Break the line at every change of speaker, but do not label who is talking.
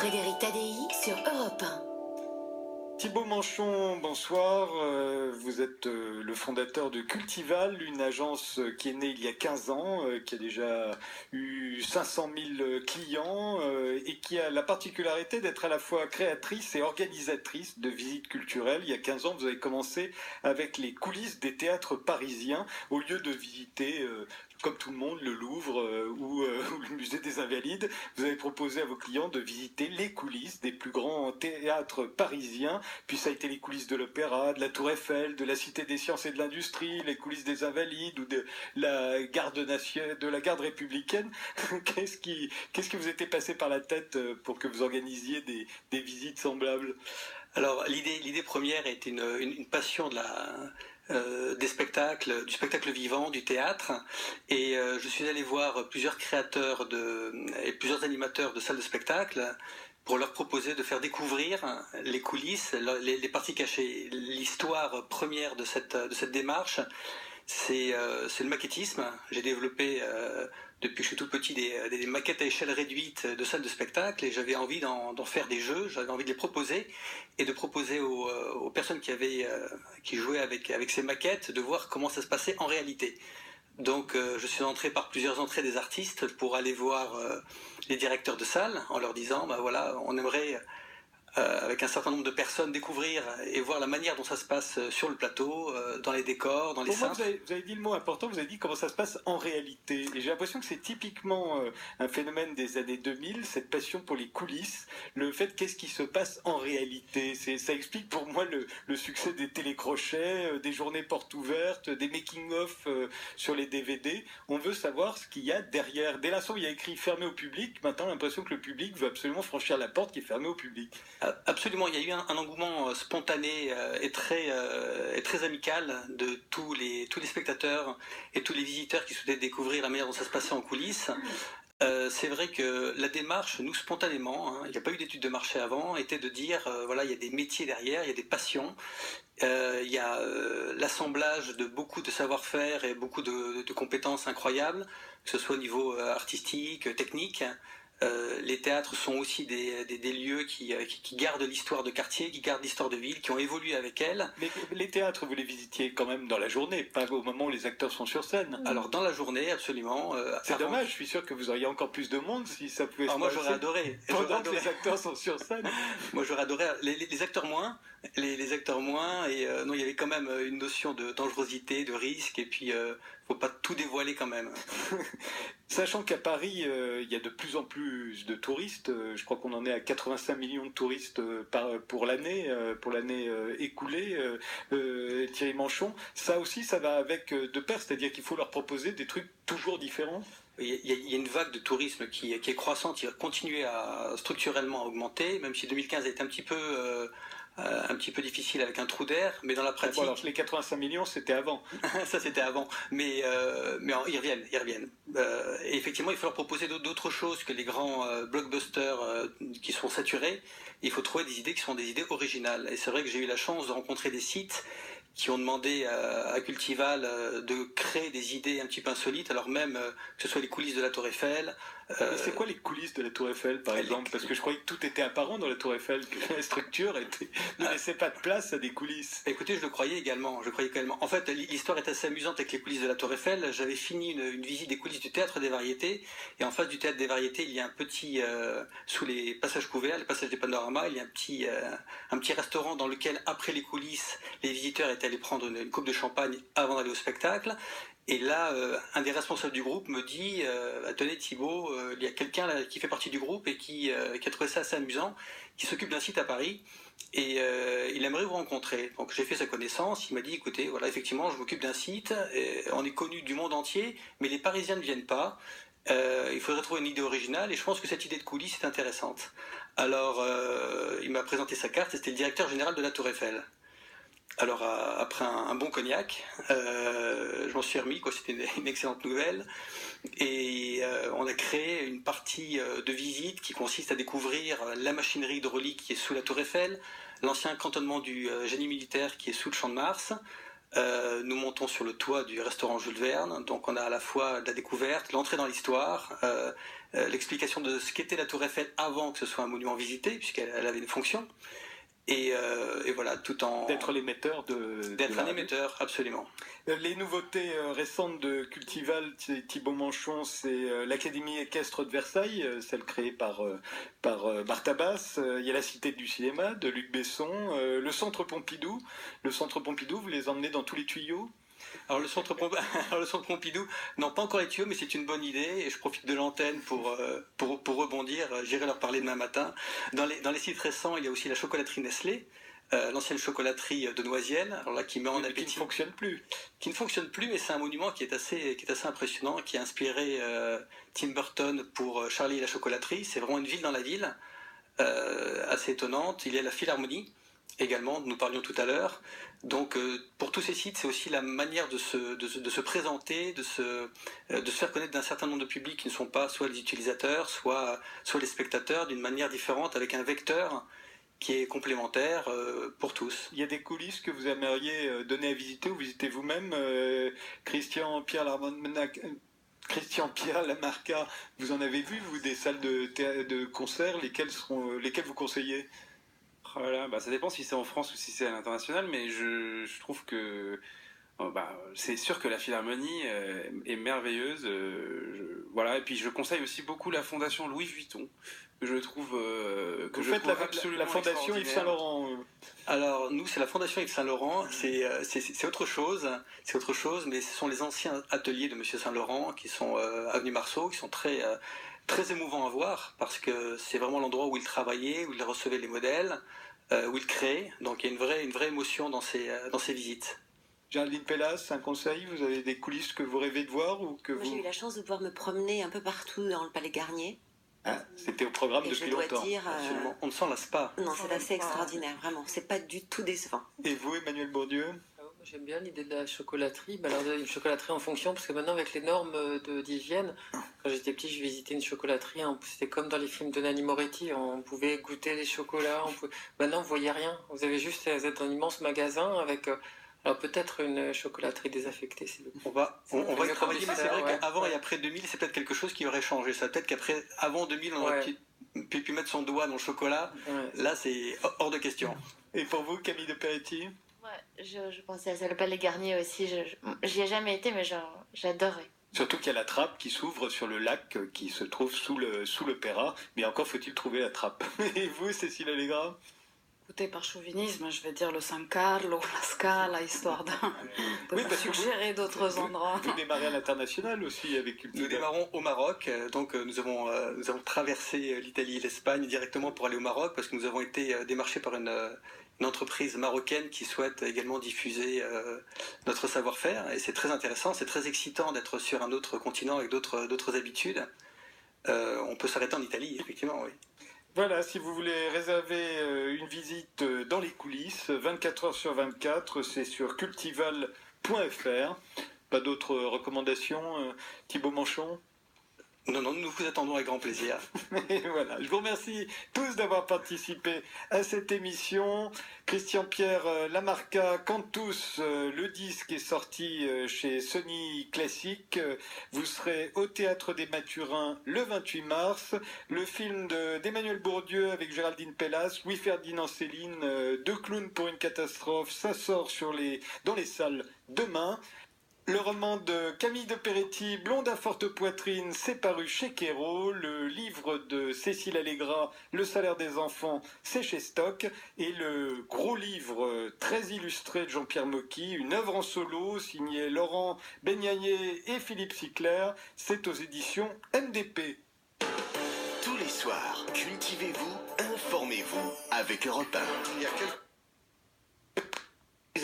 Frédéric Tadei sur Europe 1.
Thibaut Manchon, bonsoir. Vous êtes le fondateur de Cultival, une agence qui est née il y a 15 ans, qui a déjà eu 500 000 clients et qui a la particularité d'être à la fois créatrice et organisatrice de visites culturelles. Il y a 15 ans, vous avez commencé avec les coulisses des théâtres parisiens au lieu de visiter comme tout le monde, le Louvre ou le musée des Invalides. Vous avez proposé à vos clients de visiter les coulisses des plus grands théâtres parisiens. Puis ça a été les coulisses de l'Opéra, de la Tour Eiffel, de la Cité des Sciences et de l'Industrie, les coulisses des Invalides ou de la garde républicaine. Qu'est-ce qui vous était passé par la tête pour que vous organisiez des visites semblables ?
Alors l'idée première était une passion du spectacle vivant, du théâtre, et je suis allé voir plusieurs créateurs et plusieurs animateurs de salles de spectacle pour leur proposer de faire découvrir les coulisses, les parties cachées. L'histoire première de cette démarche, c'est le maquettisme. J'ai développé depuis que je suis tout petit des maquettes à échelle réduite de salles de spectacle, et j'avais envie d'en faire des jeux, j'avais envie de les proposer et de proposer aux personnes qui jouaient avec ces maquettes de voir comment ça se passait en réalité. Donc je suis entré par plusieurs entrées des artistes pour aller voir les directeurs de salles en leur disant voilà, on aimerait avec un certain nombre de personnes découvrir et voir la manière dont ça se passe sur le plateau, dans les décors, dans les
scènes.
Vous
avez dit le mot important, vous avez dit comment ça se passe en réalité. Et j'ai l'impression que c'est typiquement un phénomène des années 2000, cette passion pour les coulisses, le fait qu'est-ce qui se passe en réalité. Ça explique pour moi le succès des télécrochets, des journées portes ouvertes, des making-of sur les DVD. On veut savoir ce qu'il y a derrière. Dès l'instant où il y a écrit fermé au public, maintenant on a l'impression que le public veut absolument franchir la porte qui est fermée au public.
Absolument, il y a eu un engouement spontané et très amical de tous les spectateurs et tous les visiteurs qui souhaitaient découvrir la manière dont ça se passait en coulisses. C'est vrai que la démarche, nous spontanément, il n'y a pas eu d'étude de marché avant, était de dire voilà, il y a des métiers derrière, il y a des passions, il y a l'assemblage de beaucoup de savoir-faire et beaucoup de compétences incroyables, que ce soit au niveau artistique, technique. Les théâtres sont aussi des lieux qui gardent l'histoire de quartier, qui gardent l'histoire de ville, qui ont évolué avec elle.
Mais les théâtres, vous les visitiez quand même dans la journée, pas au moment où les acteurs sont sur scène.
Alors dans la journée, absolument.
C'est dommage, je suis sûr que vous auriez encore plus de monde si ça pouvait se passer.
Moi j'aurais adoré.
Pendant que les acteurs sont sur scène.
Moi j'aurais adoré. Les acteurs moins. Les acteurs moins, et non, il y avait quand même une notion de dangerosité, de risque, et puis faut pas tout dévoiler quand même.
Sachant qu'à Paris, il y a de plus en plus de touristes, je crois qu'on en est à 85 millions de touristes pour l'année écoulée, Thierry Manchon, ça aussi ça va avec de pair, c'est-à-dire qu'il faut leur proposer des trucs toujours différents.
Il y a une vague de tourisme qui est croissante, qui va continuer à structurellement augmenter, même si 2015 a été un petit peu difficile avec un trou d'air, mais dans la pratique...
Bon, alors, les 85 millions, c'était avant.
Ça, c'était avant, mais ils reviennent. Et effectivement, il faut leur proposer d'autres choses que les grands blockbusters qui sont saturés. Il faut trouver des idées qui sont des idées originales. Et c'est vrai que j'ai eu la chance de rencontrer des sites qui ont demandé à Cultival de créer des idées un petit peu insolites, alors même que ce soit les coulisses de la Tour Eiffel.
Mais c'est quoi les coulisses de la Tour Eiffel, par exemple ? Parce que je croyais que tout était apparent dans la Tour Eiffel, que la structure ne laissait pas de place à des coulisses.
Écoutez, je le croyais également. En fait, l'histoire est assez amusante avec les coulisses de la Tour Eiffel. J'avais fini une visite des coulisses du Théâtre des Variétés, et en face du Théâtre des Variétés, il y a un petit, sous les passages couverts, les passages des panoramas, il y a un petit restaurant dans lequel, après les coulisses, les visiteurs étaient allés prendre une coupe de champagne avant d'aller au spectacle. Et là, un des responsables du groupe me dit tenez Thibaut, il y a quelqu'un là qui fait partie du groupe et qui a trouvé ça assez amusant, qui s'occupe d'un site à Paris, et il aimerait vous rencontrer. Donc j'ai fait sa connaissance, il m'a dit écoutez, voilà, effectivement, je m'occupe d'un site, on est connu du monde entier, mais les Parisiens ne viennent pas. Il faudrait trouver une idée originale, et je pense que cette idée de coulisses est intéressante. Alors il m'a présenté sa carte, et c'était le directeur général de la Tour Eiffel. Alors après un bon cognac, je m'en suis remis, c'était une excellente nouvelle, et on a créé une partie de visite qui consiste à découvrir la machinerie hydraulique qui est sous la Tour Eiffel, l'ancien cantonnement du génie militaire qui est sous le Champ de Mars, Nous montons sur le toit du restaurant Jules Verne, donc on a à la fois la découverte, l'entrée dans l'histoire, l'explication de ce qu'était la Tour Eiffel avant que ce soit un monument visité, puisqu'elle avait une fonction, et voilà, tout en...
D'être l'émetteur
D'être un émetteur, absolument.
Les nouveautés récentes de Cultival, Thibaut Manchon, c'est l'Académie équestre de Versailles, celle créée par Martha Bass. Il y a la Cité du cinéma de Luc Besson, le Centre Pompidou. Le Centre Pompidou, vous les emmenez dans tous les tuyaux?
Alors le centre Pompidou, non pas encore les tuyaux, mais c'est une bonne idée et je profite de l'antenne pour rebondir. J'irai leur parler demain matin. Dans les sites récents, il y a aussi la chocolaterie Nestlé, l'ancienne chocolaterie de Noisiel, alors là qui met en appétit.
Qui ne fonctionne plus.
Qui ne fonctionne plus, mais c'est un monument qui est assez impressionnant, qui a inspiré Tim Burton pour Charlie et la chocolaterie. C'est vraiment une ville dans la ville, assez étonnante. Il y a la Philharmonie également, nous parlions tout à l'heure. Donc pour tous ces sites, c'est aussi la manière de se présenter, de se faire connaître d'un certain nombre de publics qui ne sont pas soit les utilisateurs, soit les spectateurs, d'une manière différente, avec un vecteur qui est complémentaire pour tous.
Il y a des coulisses que vous aimeriez donner à visiter ou visiter vous-même, Christian Pierre Lamarca, vous en avez vu, vous, des salles de concert, lesquelles vous conseillez?
Voilà, ça dépend si c'est en France ou si c'est à l'international, mais je trouve que c'est sûr que la Philharmonie est merveilleuse. Voilà, et puis je conseille aussi beaucoup la Fondation Louis Vuitton, que je trouve
la Fondation Yves Saint-Laurent.
Alors nous, c'est la Fondation Yves Saint-Laurent. C'est autre chose. C'est autre chose, mais ce sont les anciens ateliers de Monsieur Saint-Laurent qui sont avenue Marceau, qui sont très émouvants à voir parce que c'est vraiment l'endroit où il travaillait, où il recevait les modèles, où il créait. Donc il y a une vraie émotion dans ces visites.
Géraldine Pellas, un conseil? Vous avez des coulisses que vous rêvez de voir ou que
Moi, j'ai eu la chance de pouvoir me promener un peu partout dans le Palais Garnier.
C'était au programme
Et
depuis
je dois
longtemps.
dire,
Absolument. On ne s'en lasse pas.
non, c'est assez extraordinaire, vraiment. C'est pas du tout décevant.
Et vous, Emmanuel Bourdieu?
J'aime bien l'idée de la chocolaterie. Alors, une chocolaterie en fonction, parce que maintenant, avec les normes d'hygiène, quand j'étais petit, je visitais une chocolaterie. C'était comme dans les films de Nanni Moretti. On pouvait goûter les chocolats. Maintenant, vous voyez rien. Vous avez juste un immense magasin avec... alors peut-être une chocolaterie désaffectée.
On va y travailler, mais c'est vrai qu'avant et après 2000, c'est peut-être quelque chose qui aurait changé. Ça peut-être avant 2000, on aurait pu mettre son doigt dans le chocolat. Ouais. Là, c'est hors de question.
Et pour vous, Camille de Peretti?
Ouais, je pensais à ça, le Palais Garnier aussi. J'y ai jamais été, mais j'adorais.
Surtout qu'il y a la trappe qui s'ouvre sur le lac qui se trouve sous le Pérat. Mais encore faut-il trouver la trappe. Et vous, Cécile Allegra?
Écoutez, par chauvinisme, je vais dire le San Carlo, la Scala, histoire de suggérer d'autres endroits.
Vous démarrez à l'international aussi avec Cultival.
Nous démarrons au Maroc, donc nous avons traversé l'Italie et l'Espagne directement pour aller au Maroc parce que nous avons été démarchés par une entreprise marocaine qui souhaite également diffuser notre savoir-faire et c'est très intéressant, c'est très excitant d'être sur un autre continent avec d'autres habitudes. On peut s'arrêter en Italie, effectivement, oui.
Voilà, si vous voulez réserver une visite dans les coulisses, 24 heures sur 24, c'est sur cultival.fr. Pas d'autres recommandations, Thibaut Manchon?
Non, nous vous attendons avec grand plaisir.
Et voilà, je vous remercie tous d'avoir participé à cette émission. Christian Pierre Lamarca, Cantus, le disque est sorti chez Sony Classic. Vous serez au Théâtre des Mathurins le 28 mars. Le film d'Emmanuel Bourdieu avec Géraldine Pellas, Louis-Ferdinand Céline, Deux clowns pour une catastrophe, ça sort dans les salles demain. Le roman de Camille de Peretti, Blonde à forte poitrine, c'est paru chez Kero. Le livre de Cécile Allegra, Le salaire des enfants, c'est chez Stock. Et le gros livre très illustré de Jean-Pierre Mocky, une œuvre en solo signée Laurent Beignaillé et Philippe Sicler, c'est aux éditions MDP.
Tous les soirs, cultivez-vous, informez-vous avec Europe 1.